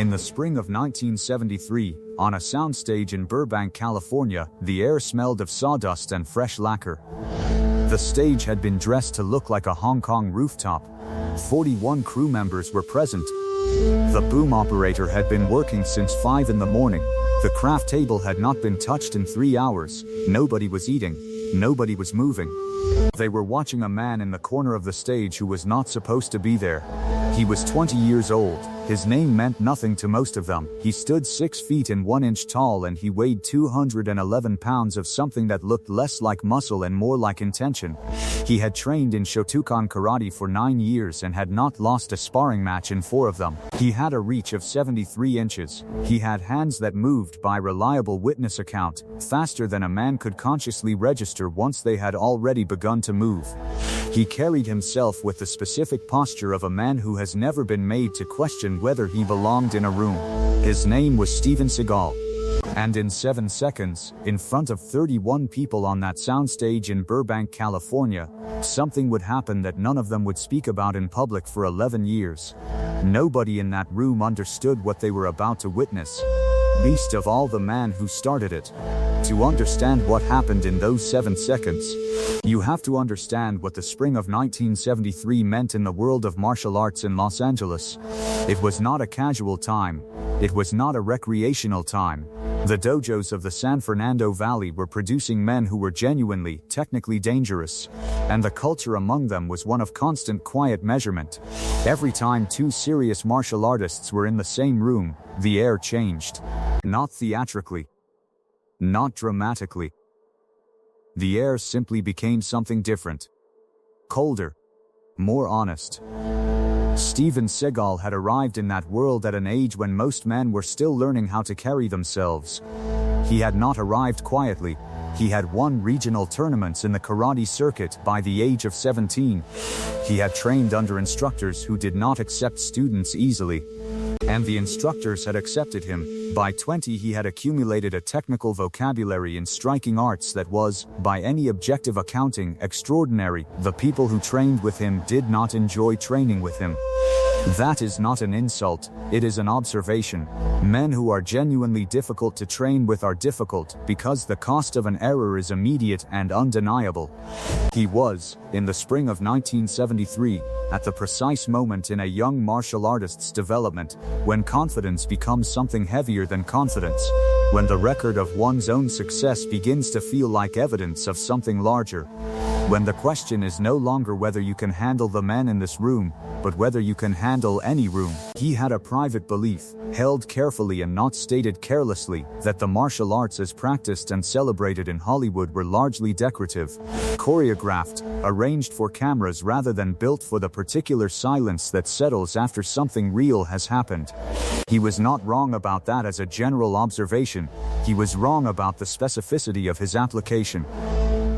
In the spring of 1973, on a soundstage in Burbank, California, the air smelled of sawdust and fresh lacquer. The stage had been dressed to look like a Hong Kong rooftop. 41 crew members were present. The boom operator had been working since 5 in the morning. The craft table had not been touched in 3 hours. Nobody was eating. Nobody was moving. They were watching a man in the corner of the stage who was not supposed to be there. He was 20 years old. His name meant nothing to most of them. He stood 6 feet and 1 inch tall, and he weighed 211 pounds of something that looked less like muscle and more like intention. He had trained in Shotokan karate for 9 years and had not lost a sparring match in 4 of them. He had a reach of 73 inches. He had hands that moved, by reliable witness account, faster than a man could consciously register once they had already begun to move. He carried himself with the specific posture of a man who has never been made to question whether he belonged in a room. His name was Seagal. And in 7 seconds, in front of 31 people on that soundstage in Burbank, California, something would happen that none of them would speak about in public for 11 years. Nobody in that room understood what they were about to witness, least of all the man who started it. To understand what happened in those 7 seconds, you have to understand what the spring of 1973 meant in the world of martial arts in Los Angeles. It was not a casual time. It was not a recreational time. The dojos of the San Fernando Valley were producing men who were genuinely, technically dangerous, and the culture among them was one of constant quiet measurement. Every time 2 serious martial artists were in the same room, the air changed. Not theatrically. Not dramatically. The air simply became something different. Colder. More honest. Steven Seagal had arrived in that world at an age when most men were still learning how to carry themselves. He had not arrived quietly. He had won regional tournaments in the karate circuit by the age of 17. He had trained under instructors who did not accept students easily. And the instructors had accepted him. By 20 he had accumulated a technical vocabulary in striking arts that was, by any objective accounting, extraordinary. The people who trained with him did not enjoy training with him. That is not an insult, it is an observation. Men who are genuinely difficult to train with are difficult because the cost of an error is immediate and undeniable. He was, in the spring of 1973, at the precise moment in a young martial artist's development, when confidence becomes something heavier than confidence, when the record of one's own success begins to feel like evidence of something larger, when the question is no longer whether you can handle the men in this room, but whether you can handle any room. He had a private belief, held carefully and not stated carelessly, that the martial arts as practiced and celebrated in Hollywood were largely decorative, choreographed, arranged for cameras rather than built for the particular silence that settles after something real has happened. He was not wrong about that as a general observation. He was wrong about the specificity of his application.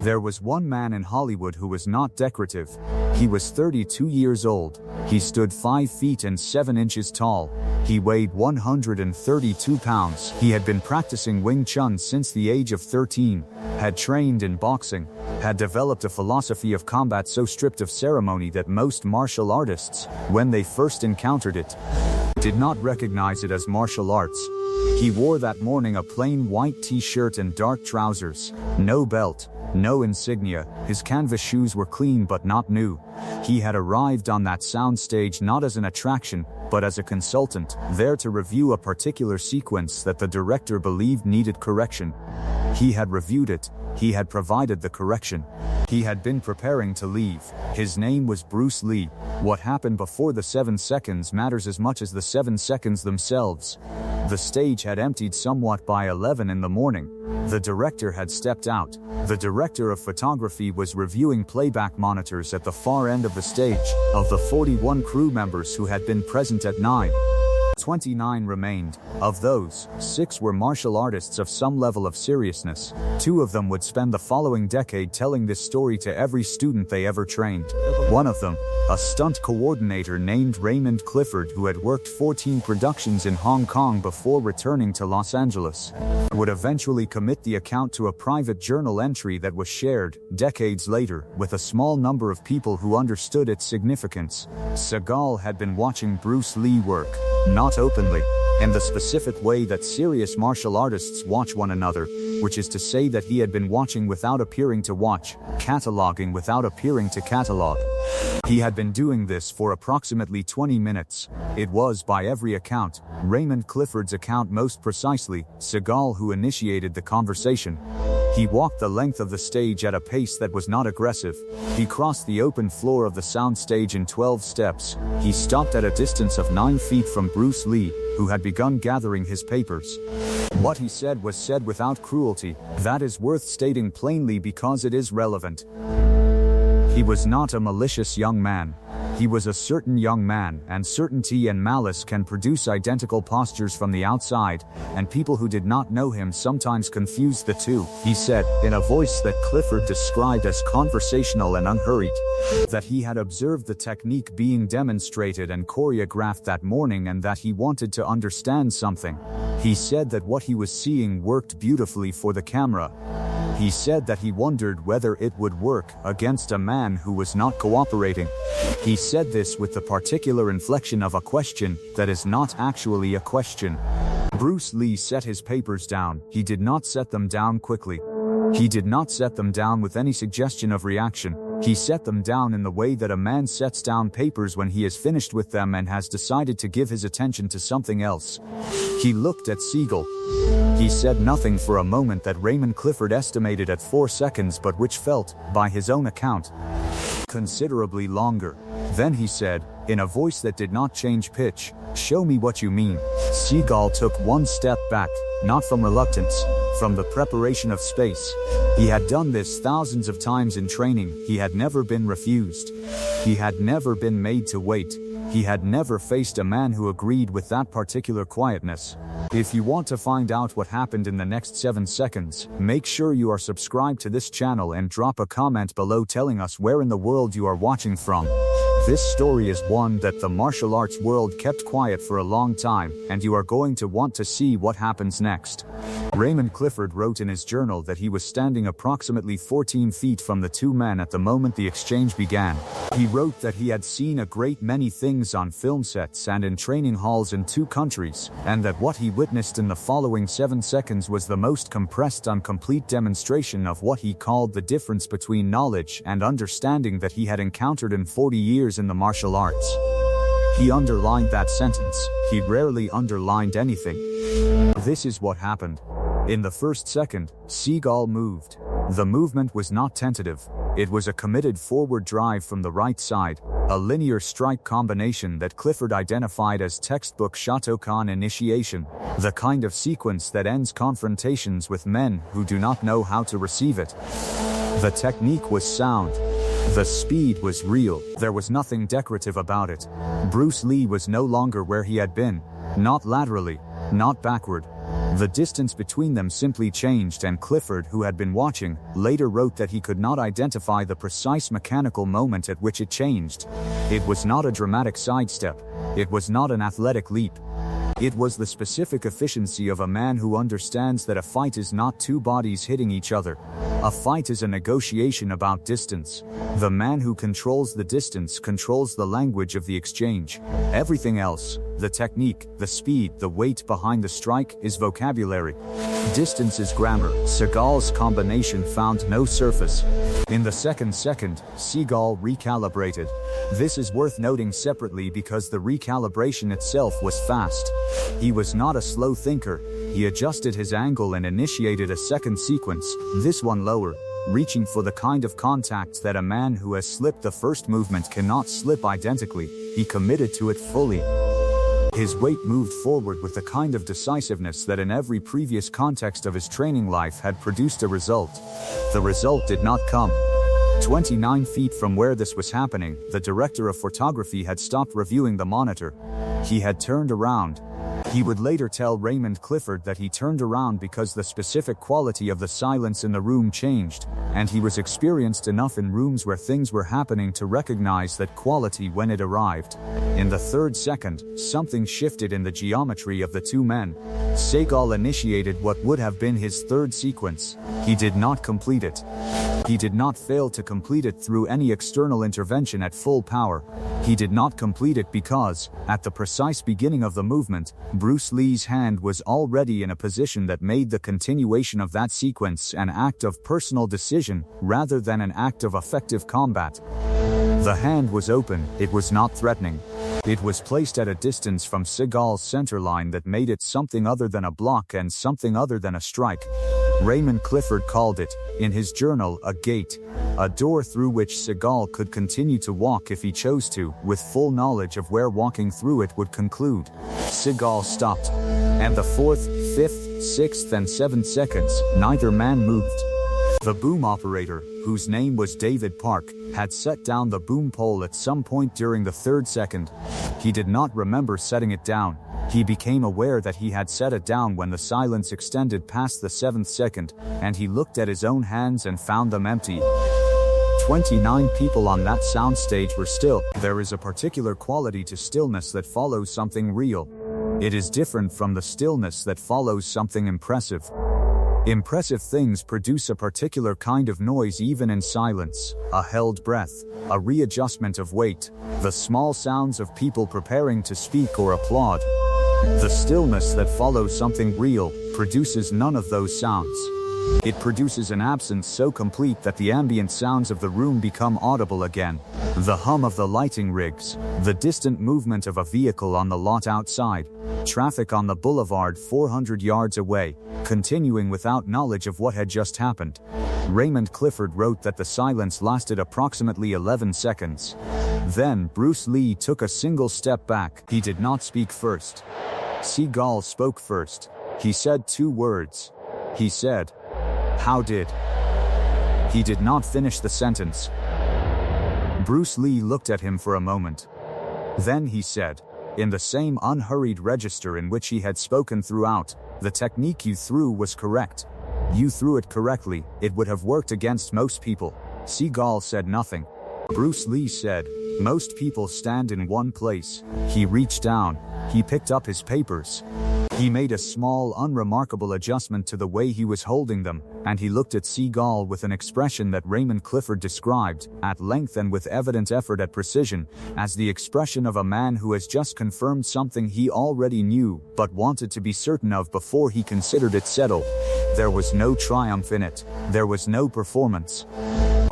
There was one man in Hollywood who was not decorative. He was 32 years old. He stood 5 feet and 7 inches tall. He weighed 132 pounds. He had been practicing Wing Chun since the age of 13, had trained in boxing, had developed a philosophy of combat so stripped of ceremony that most martial artists, when they first encountered it, did not recognize it as martial arts. He wore that morning a plain white t-shirt and dark trousers, no belt, no insignia. His canvas shoes were clean but not new. He had arrived on that soundstage not as an attraction, but as a consultant, there to review a particular sequence that the director believed needed correction. He had reviewed it. He had provided the correction. He had been preparing to leave. His name was Bruce Lee. What happened before the 7 seconds matters as much as the 7 seconds themselves. The stage had emptied somewhat by 11 in the morning. The director had stepped out. The director of photography was reviewing playback monitors at the far end of the stage. Of the 41 crew members who had been present at 9, 29 remained. Of those, 6 were martial artists of some level of seriousness. 2 of them would spend the following decade telling this story to every student they ever trained. One of them, a stunt coordinator named Raymond Clifford, who had worked 14 productions in Hong Kong before returning to Los Angeles, would eventually commit the account to a private journal entry that was shared, decades later, with a small number of people who understood its significance. Seagal had been watching Bruce Lee work, not not openly, in the specific way that serious martial artists watch one another, which is to say that he had been watching without appearing to watch, cataloging without appearing to catalog. He had been doing this for approximately 20 minutes. It was, by every account, Raymond Clifford's account most precisely, Seagal who initiated the conversation. He walked the length of the stage at a pace that was not aggressive. He crossed the open floor of the sound stage in 12 steps. He stopped at a distance of 9 feet from Bruce Lee, who had begun gathering his papers. What he said was said without cruelty. That is worth stating plainly because it is relevant. He was not a malicious young man. He was a certain young man, and certainty and malice can produce identical postures from the outside, and people who did not know him sometimes confused the two. He said, in a voice that Clifford described as conversational and unhurried, that he had observed the technique being demonstrated and choreographed that morning and that he wanted to understand something. He said that what he was seeing worked beautifully for the camera. He said that he wondered whether it would work against a man who was not cooperating. He said this with the particular inflection of a question that is not actually a question. Bruce Lee set his papers down. He did not set them down quickly. He did not set them down with any suggestion of reaction. He set them down in the way that a man sets down papers when he is finished with them and has decided to give his attention to something else. He looked at Seagal. He said nothing for a moment that Raymond Clifford estimated at 4 seconds, but which felt, by his own account, considerably longer. Then he said, in a voice that did not change pitch, "Show me what you mean." Seagal took one step back, not from reluctance, from the preparation of space. He had done this thousands of times in training. He had never been refused. He had never been made to wait. He had never faced a man who agreed with that particular quietness. If you want to find out what happened in the next 7 seconds, make sure you are subscribed to this channel and drop a comment below telling us where in the world you are watching from. This story is one that the martial arts world kept quiet for a long time, and you are going to want to see what happens next. Raymond Clifford wrote in his journal that he was standing approximately 14 feet from the two men at the moment the exchange began. He wrote that he had seen a great many things on film sets and in training halls in 2 countries, and that what he witnessed in the following 7 seconds was the most compressed and complete demonstration of what he called the difference between knowledge and understanding that he had encountered in 40 years in the martial arts. He underlined that sentence. He rarely underlined anything. This is what happened. In the first second, Seagal moved. The movement was not tentative. It was a committed forward drive from the right side, a linear strike combination that Clifford identified as textbook Shotokan initiation, the kind of sequence that ends confrontations with men who do not know how to receive it. The technique was sound. The speed was real. There was nothing decorative about it. Bruce Lee was no longer where he had been, not laterally, not backward. The distance between them simply changed, and Clifford, who had been watching, later wrote that he could not identify the precise mechanical moment at which it changed. It was not a dramatic sidestep. It was not an athletic leap. It was the specific efficiency of a man who understands that a fight is not 2 bodies hitting each other. A fight is a negotiation about distance. The man who controls the distance controls the language of the exchange. Everything else, the technique, the speed, the weight behind the strike, is vocabulary. Distance is grammar. Seagal's combination found no surface. In the second, Seagal recalibrated. This is worth noting separately because the recalibration itself was fast. He was not a slow thinker. He adjusted his angle and initiated a second sequence, this one lower, reaching for the kind of contact that a man who has slipped the first movement cannot slip identically. He committed to it fully. His weight moved forward with the kind of decisiveness that in every previous context of his training life had produced a result. The result did not come. 29 feet from where this was happening, the director of photography had stopped reviewing the monitor. He had turned around. He would later tell Raymond Clifford that he turned around because the specific quality of the silence in the room changed, and he was experienced enough in rooms where things were happening to recognize that quality when it arrived. In the third second, something shifted in the geometry of the two men. Seagal initiated what would have been his third sequence. He did not complete it. He did not fail to complete it through any external intervention at full power. He did not complete it because, at the precise beginning of the movement, Bruce Lee's hand was already in a position that made the continuation of that sequence an act of personal decision rather than an act of effective combat. The hand was open, it was not threatening. It was placed at a distance from Seagal's center line that made it something other than a block and something other than a strike. Raymond Clifford called it, in his journal, a gate, a door through which Seagal could continue to walk if he chose to, with full knowledge of where walking through it would conclude. Seagal stopped, and the fourth, fifth, sixth, and seventh seconds, neither man moved. The boom operator, whose name was David Park, had set down the boom pole at some point during the third second. He did not remember setting it down. He became aware that he had set it down when the silence extended past the seventh second, and he looked at his own hands and found them empty. 29 people on that soundstage were still. There is a particular quality to stillness that follows something real. It is different from the stillness that follows something impressive. Impressive things produce a particular kind of noise even in silence, a held breath, a readjustment of weight, the small sounds of people preparing to speak or applaud. The stillness that follows something real produces none of those sounds. It produces an absence so complete that the ambient sounds of the room become audible again. The hum of the lighting rigs, the distant movement of a vehicle on the lot outside, traffic on the boulevard 400 yards away, continuing without knowledge of what had just happened. Raymond Clifford wrote that the silence lasted approximately 11 seconds. Then Bruce Lee took a single step back. He did not speak first. Seagal spoke first. He said two words. He said, "How did?" He did not finish the sentence. Bruce Lee looked at him for a moment. Then he said, in the same unhurried register in which he had spoken throughout, "The technique you threw was correct. You threw it correctly, it would have worked against most people." Seagal said nothing. Bruce Lee said, "Most people stand in one place." He reached down. He picked up his papers. He made a small, unremarkable adjustment to the way he was holding them, and he looked at Seagal with an expression that Raymond Clifford described, at length and with evident effort at precision, as the expression of a man who has just confirmed something he already knew, but wanted to be certain of before he considered it settled. There was no triumph in it. There was no performance.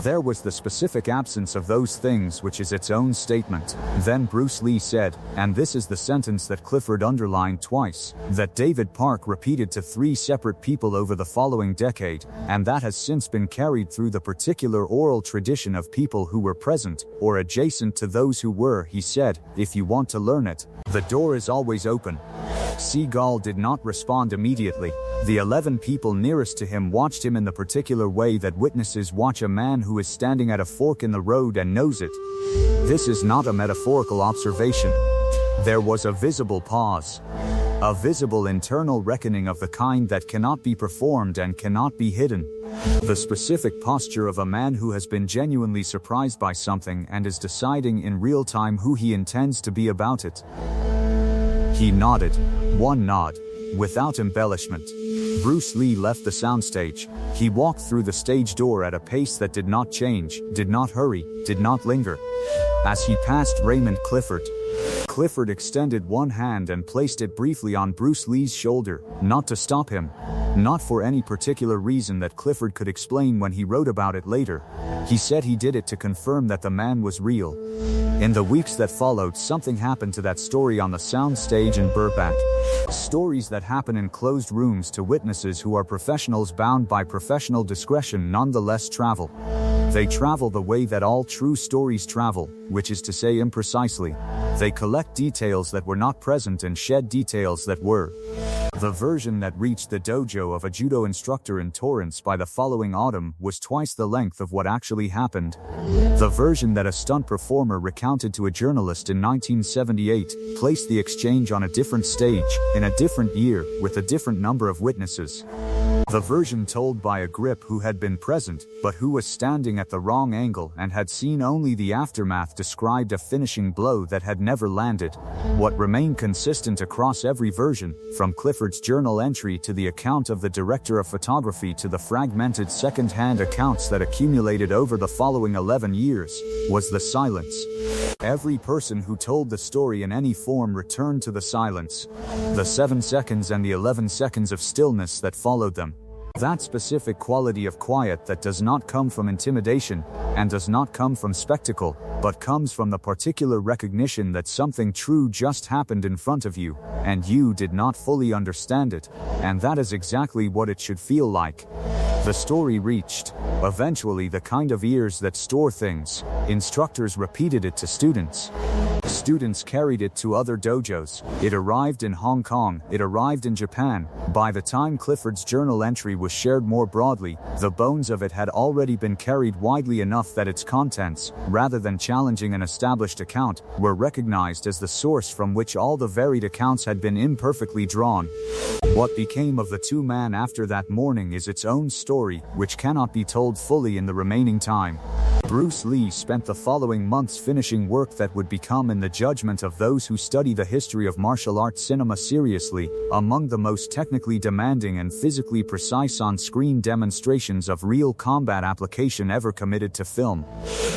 There was the specific absence of those things which is its own statement. Then Bruce Lee said, and this is the sentence that Clifford underlined twice, that David Park repeated to 3 separate people over the following decade, and that has since been carried through the particular oral tradition of people who were present, or adjacent to those who were. He said, "If you want to learn it, the door is always open." Seagal did not respond immediately. The 11 people nearest to him watched him in the particular way that witnesses watch a man who is standing at a fork in the road and knows it. This is not a metaphorical observation. There was a visible pause. A visible internal reckoning of the kind that cannot be performed and cannot be hidden. The specific posture of a man who has been genuinely surprised by something and is deciding in real time who he intends to be about it. He nodded. One nod. Without embellishment. Bruce Lee left the soundstage. He walked through the stage door at a pace that did not change, did not hurry, did not linger. As he passed Raymond Clifford, Clifford extended one hand and placed it briefly on Bruce Lee's shoulder, not to stop him. Not for any particular reason that Clifford could explain when he wrote about it later. He said he did it to confirm that the man was real. In the weeks that followed, something happened to that story on the sound stage in Burbank. Stories that happen in closed rooms to witnesses who are professionals bound by professional discretion nonetheless travel. They travel the way that all true stories travel, which is to say imprecisely. They collect details that were not present and shed details that were. The version that reached the dojo of a judo instructor in Torrance by the following autumn was twice the length of what actually happened. The version that a stunt performer recounted to a journalist in 1978 placed the exchange on a different stage, in a different year, with a different number of witnesses. The version told by a grip who had been present, but who was standing at the wrong angle and had seen only the aftermath described a finishing blow that had never landed. What remained consistent across every version, from Clifford's journal entry to the account of the director of photography to the fragmented second-hand accounts that accumulated over the following 11 years, was the silence. Every person who told the story in any form returned to the silence. The 7 seconds and the 11 seconds of stillness that followed them. That specific quality of quiet that does not come from intimidation, and does not come from spectacle, but comes from the particular recognition that something true just happened in front of you, and you did not fully understand it, and that is exactly what it should feel like. The story reached, eventually, the kind of ears that store things. Instructors repeated it to students. Students carried it to other dojos. It arrived in Hong Kong. It arrived in Japan. By the time Clifford's journal entry was shared more broadly, the bones of it had already been carried widely enough that its contents, rather than challenging an established account, were recognized as the source from which all the varied accounts had been imperfectly drawn. What became of the two men after that morning is its own story, which cannot be told fully in the remaining time. Bruce Lee spent the following months finishing work that would become, in the judgment of those who study the history of martial arts cinema seriously, among the most technically demanding and physically precise on-screen demonstrations of real combat application ever committed to film.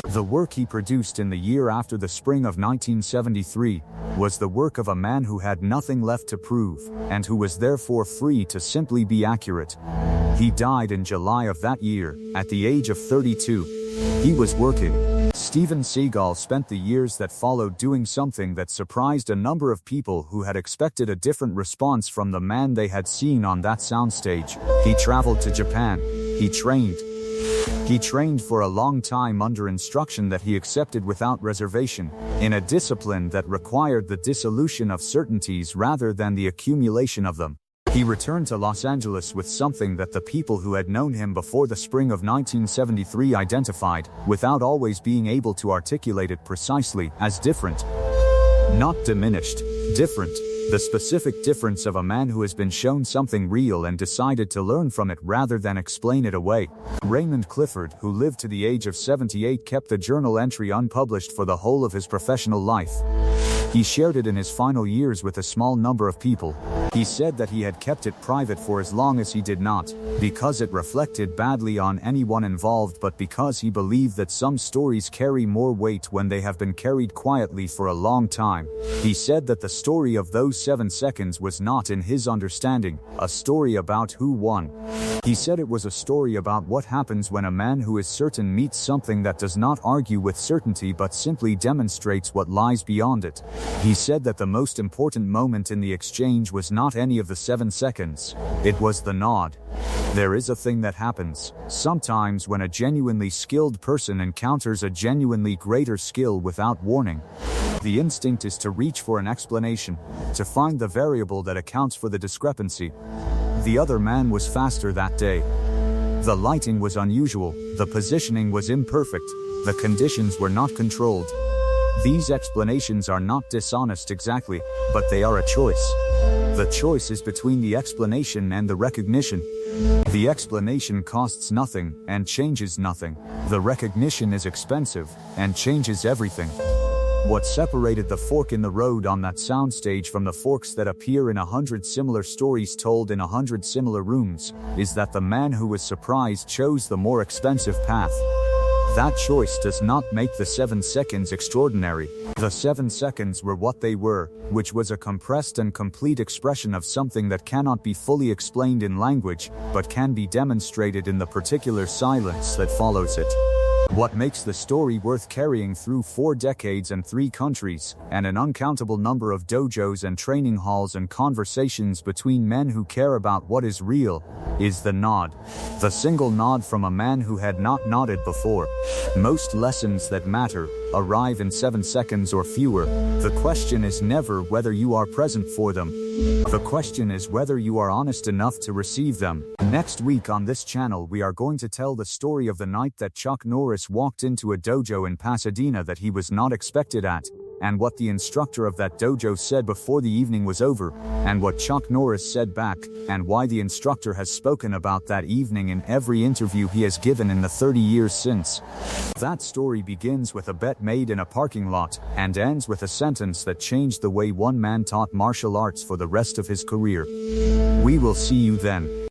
The work he produced in the year after the spring of 1973 was the work of a man who had nothing left to prove, and who was therefore free to simply be accurate. He died in July of that year, at the age of 32. He was working. Steven Seagal spent the years that followed doing something that surprised a number of people who had expected a different response from the man they had seen on that soundstage. He traveled to Japan. He trained. He trained for a long time under instruction that he accepted without reservation, in a discipline that required the dissolution of certainties rather than the accumulation of them. He returned to Los Angeles with something that the people who had known him before the spring of 1973 identified, without always being able to articulate it precisely, as different. Not diminished, different. The specific difference of a man who has been shown something real and decided to learn from it rather than explain it away. Raymond Clifford, who lived to the age of 78, kept the journal entry unpublished for the whole of his professional life. He shared it in his final years with a small number of people. He said that he had kept it private for as long as he did not, because it reflected badly on anyone involved, but because he believed that some stories carry more weight when they have been carried quietly for a long time. He said that the story of those 7 seconds was not, in his understanding, a story about who won. He said it was a story about what happens when a man who is certain meets something that does not argue with certainty but simply demonstrates what lies beyond it. He said that the most important moment in the exchange was not any of the 7 seconds. It was the nod. There is a thing that happens sometimes when a genuinely skilled person encounters a genuinely greater skill without warning. The instinct is to reach for an explanation, to find the variable that accounts for the discrepancy. The other man was faster that day. The lighting was unusual, the positioning was imperfect, the conditions were not controlled. These explanations are not dishonest exactly, but they are a choice. The choice is between the explanation and the recognition. The explanation costs nothing and changes nothing. The recognition is expensive and changes everything. What separated the fork in the road on that soundstage from the forks that appear in 100 similar stories told in 100 similar rooms is that the man who was surprised chose the more expensive path. That choice does not make the 7 seconds extraordinary. The 7 seconds were what they were, which was a compressed and complete expression of something that cannot be fully explained in language, but can be demonstrated in the particular silence that follows it. What makes the story worth carrying through 4 decades and 3 countries, and an uncountable number of dojos and training halls and conversations between men who care about what is real, is the nod. The single nod from a man who had not nodded before. Most lessons that matter arrive in 7 seconds or fewer. The question is never whether you are present for them. The question is whether you are honest enough to receive them. Next week on this channel we are going to tell the story of the night that Chuck Norris walked into a dojo in Pasadena that he was not expected at, and what the instructor of that dojo said before the evening was over, and what Chuck Norris said back, and why the instructor has spoken about that evening in every interview he has given in the 30 years since. That story begins with a bet made in a parking lot, and ends with a sentence that changed the way one man taught martial arts for the rest of his career. We will see you then.